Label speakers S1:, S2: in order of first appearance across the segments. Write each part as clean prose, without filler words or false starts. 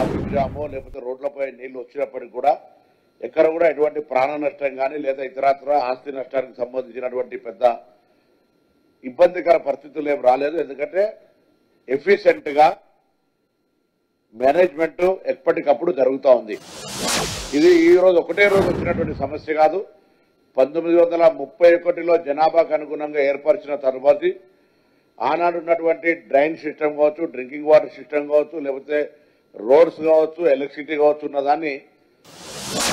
S1: Traffic జామో లేకపోతే రోడ్లపై నీళ్లు వచ్చినప్పటికీ కూడా ఎక్కడ కూడా ఎటువంటి ప్రాణ నష్టం కానీ లేదా ఇతరత్ర ఆస్తి నష్టానికి సంబంధించినటువంటి పెద్ద ఇబ్బందికర పరిస్థితులు ఏం రాలేదు. ఎందుకంటే ఎఫిషియెంట్ గా మేనేజ్మెంట్ ఎప్పటికప్పుడు జరుగుతూ ఉంది. ఇది ఈ రోజు ఒకటే రోజు వచ్చినటువంటి సమస్య కాదు. 1931లో జనాభాకు అనుగుణంగా ఏర్పరిచిన తర్వాత ఆనాడు ఉన్నటువంటి డ్రైన్ సిస్టమ్ కావచ్చు, డ్రింకింగ్ వాటర్ సిస్టమ్ కావచ్చు, లేకపోతే రోడ్స్ కావచ్చు, ఎలక్ట్రిసిటీ కావచ్చు ఉన్నదాన్ని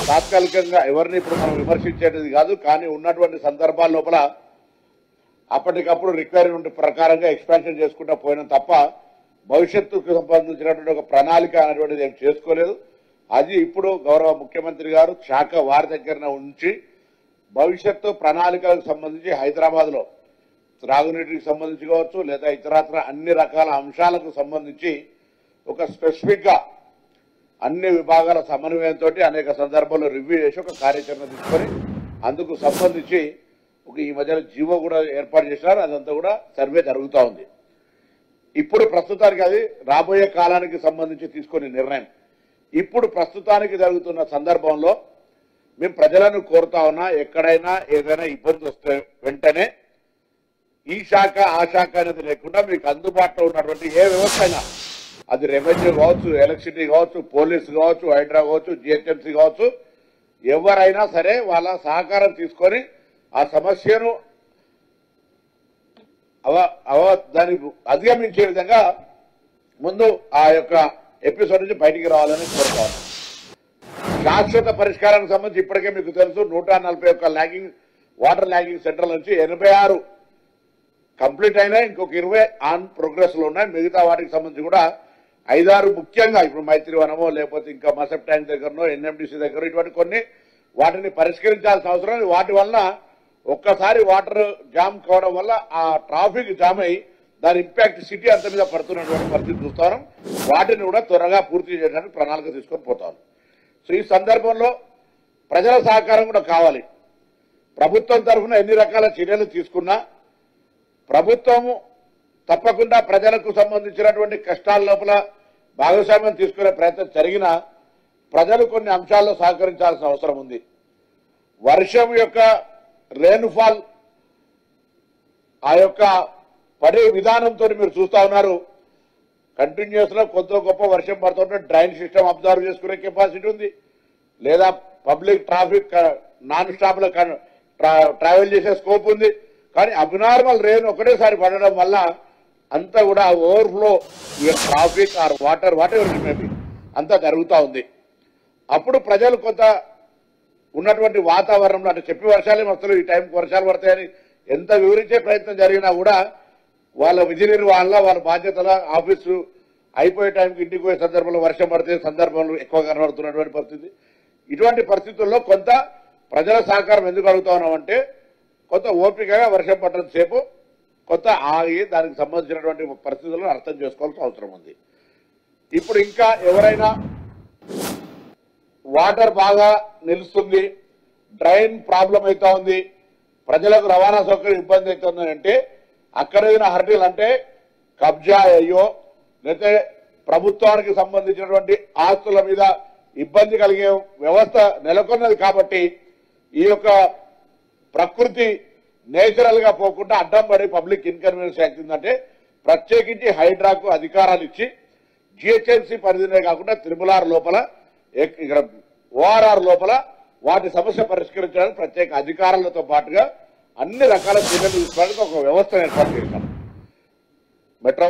S1: తాత్కాలికంగా ఎవరిని ఇప్పుడు మనం విమర్శించేది కాదు. కానీ ఉన్నటువంటి సందర్భాల లోపల అప్పటికప్పుడు రిక్వైర్మెంట్ ప్రకారంగా ఎక్స్పాన్షన్ చేసుకుంటూ పోయినాం తప్ప భవిష్యత్తుకు సంబంధించినటువంటి ఒక ప్రణాళిక అనేటువంటిది ఏం చేసుకోలేదు. అది ఇప్పుడు గౌరవ ముఖ్యమంత్రి గారు శాఖ వారి దగ్గర ఉంచి భవిష్యత్తు ప్రణాళికలకు సంబంధించి హైదరాబాద్ లో త్రాగునీటికి సంబంధించి కావచ్చు లేదా ఇతరత్ర అన్ని రకాల అంశాలకు సంబంధించి ఒక స్పెసిఫిక్ గా అన్ని విభాగాల సమన్వయంతో అనేక సందర్భాల్లో రివ్యూ చేసి ఒక కార్యాచరణ తీసుకొని అందుకు సంబంధించి ఒక ఈ మధ్యలో జీవో కూడా ఏర్పాటు చేశారు. అదంతా కూడా సర్వే జరుగుతూ ఉంది. ఇప్పుడు ప్రస్తుతానికి అది రాబోయే కాలానికి సంబంధించి తీసుకునే నిర్ణయం. ఇప్పుడు ప్రస్తుతానికి జరుగుతున్న సందర్భంలో మేము ప్రజలను కోరుతా ఉన్నా, ఎక్కడైనా ఏదైనా ఇబ్బంది వస్తే వెంటనే ఈ శాఖ ఆ శాఖ అనేది లేకుండా మీకు అందుబాటులో ఉన్నటువంటి ఏ వ్యవస్థ అయినా, అది రెవెన్యూ కావచ్చు, ఎలక్ట్రిసిటీ కావచ్చు, పోలీసు కావచ్చు, హైడ్రా కావచ్చు, జిహెచ్ఎంసీ కావచ్చు, ఎవరైనా సరే వాళ్ళ సహకారం తీసుకొని ఆ సమస్యను దాన్ని అధిగమించే విధంగా ముందు ఆ యొక్క ఎపిసోడ్ నుంచి బయటికి రావాలని కోరుతాను. శాశ్వత పరిష్కారానికి సంబంధించి ఇప్పటికే మీకు తెలుసు 141 వాటర్ ల్యాగింగ్ సెంటర్ల నుంచి 86 కంప్లీట్ అయినా, ఇంకొక 20 ఆన్ ప్రోగ్రెస్ లో ఉన్నాయి. మిగతా వాటికి సంబంధించి కూడా 5-6 ముఖ్యంగా ఇప్పుడు మైత్రివనమో లేకపోతే ఇంకా మసప్ ట్యాంక్ దగ్గరనో ఎన్ఎండిసి దగ్గర ఇటువంటి కొన్ని వాటిని పరిష్కరించాల్సిన అవసరం. వాటి వలన ఒక్కసారి వాటర్ జామ్ కావడం వల్ల ఆ ట్రాఫిక్ జామ్ అయి దాని ఇంపాక్ట్ సిటీ అంత మీద పడుతున్నటువంటి పరిస్థితి చూస్తాం. వాటిని కూడా త్వరగా పూర్తి చేయడానికి ప్రణాళిక తీసుకొని పోతాను. సో ఈ సందర్భంలో ప్రజల సహకారం కూడా కావాలి. ప్రభుత్వం తరఫున ఎన్ని రకాల చర్యలు తీసుకున్నా ప్రభుత్వము తప్పకుండా ప్రజలకు సంబంధించినటువంటి కష్టాల లోపల భాగస్వామ్యం తీసుకునే ప్రయత్నం జరిగినా ప్రజలు కొన్ని అంశాల్లో సహకరించాల్సిన అవసరం ఉంది. వర్షం యొక్క రెయిన్ఫాల్ ఆ యొక్క పడే విధానంతో మీరు చూస్తా ఉన్నారు. కంటిన్యూస్ గా కొద్ది గొప్ప వర్షం పడుతుంటే డ్రైన్ సిస్టమ్ అబ్జర్వ్ చేసుకునే కెపాసిటీ ఉంది, లేదా పబ్లిక్ ట్రాఫిక్ నాన్ స్టాప్ లో ట్రావెల్ చేసే స్కోప్ ఉంది. కానీ అబ్నార్మల్ రెయిన్ ఒకటేసారి పడడం వల్ల అంతా కూడా overflow traffic or water maybe అంతా జరుగుతూ ఉంది. అప్పుడు ప్రజలు కొంత ఉన్నటువంటి వాతావరణంలో అంటే చెప్పి వర్షాలే వస్తలు ఈ టైంకి వర్షాలు పడతాయని ఎంత వివరించే ప్రయత్నం జరిగినా కూడా వాళ్ళ విధి నిర్వహణలో వాళ్ళ బాధ్యతల ఆఫీసు అయిపోయే టైంకి ఇంటికి పోయే సందర్భంలో వర్షం పడితే సందర్భంలో ఎక్కువ కనబడుతున్నటువంటి పరిస్థితి. ఇటువంటి పరిస్థితుల్లో కొంత ప్రజల సహకారం ఎందుకు అడుగుతా ఉన్నామంటే కొంత ఓపికగా వర్షం పడడం సేపు కొంత ఆగి దానికి సంబంధించినటువంటి పరిస్థితులను అర్థం చేసుకోవాల్సిన అవసరం ఉంది. ఇప్పుడు ఇంకా ఎవరైనా వాటర్ బాగా నిలుస్తుంది, డ్రైన్ ప్రాబ్లం అవుతా ఉంది, ప్రజలకు రవాణా సౌకర్యం ఇబ్బంది అవుతుంది అంటే అక్కడ ఏదైనా హర్డీలు అంటే కబ్జా అయ్యో లేకపోతే ప్రభుత్వానికి సంబంధించినటువంటి ఆస్తుల మీద ఇబ్బంది కలిగే వ్యవస్థ నెలకొన్నది. కాబట్టి ఈ యొక్క ప్రకృతి నేచురల్ గా పోకుండా అడ్డం పడి పబ్లిక్ ఇన్కన్వీనియన్స్ అవుతుందంటే ప్రత్యేకించి హైడ్రాకు అధికారాలు ఇచ్చి జిహెచ్ఎంసీ పరిధినే కాకుండా త్రిపుల్ లోపల ఇక్కడ ఓఆర్ఆర్ లోపల వాటి సమస్య పరిష్కరించడానికి ప్రత్యేక అధికారాలతో పాటుగా అన్ని రకాల చర్యలు తీసుకోవడానికి ఒక వ్యవస్థను ఏర్పాటు చేశాం. మెట్రో